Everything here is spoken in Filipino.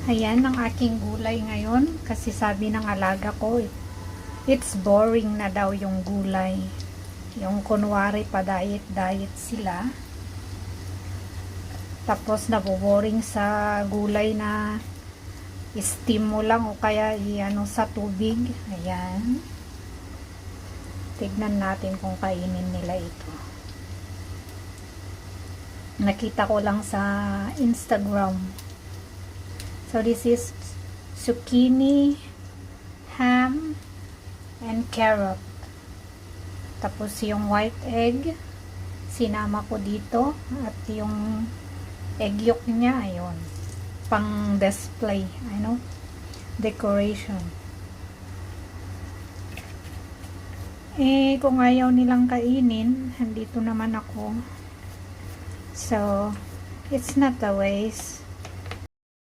Ayan ang aking gulay ngayon kasi sabi ng alaga ko, it's boring na daw yung gulay. Yung kunwari pa diet sila. Tapos naboboring sa gulay na steam mo lang o kaya iano sa tubig. Ayan. Tignan natin kung kainin nila ito. Nakita ko lang sa Instagram. So this is zucchini, ham, and carrot. Tapos yung white egg, sinama ko dito. At yung egg yolk niya, ayun. Pang display, decoration. Kung ayaw nilang kainin, andito naman ako. So, it's not a waste.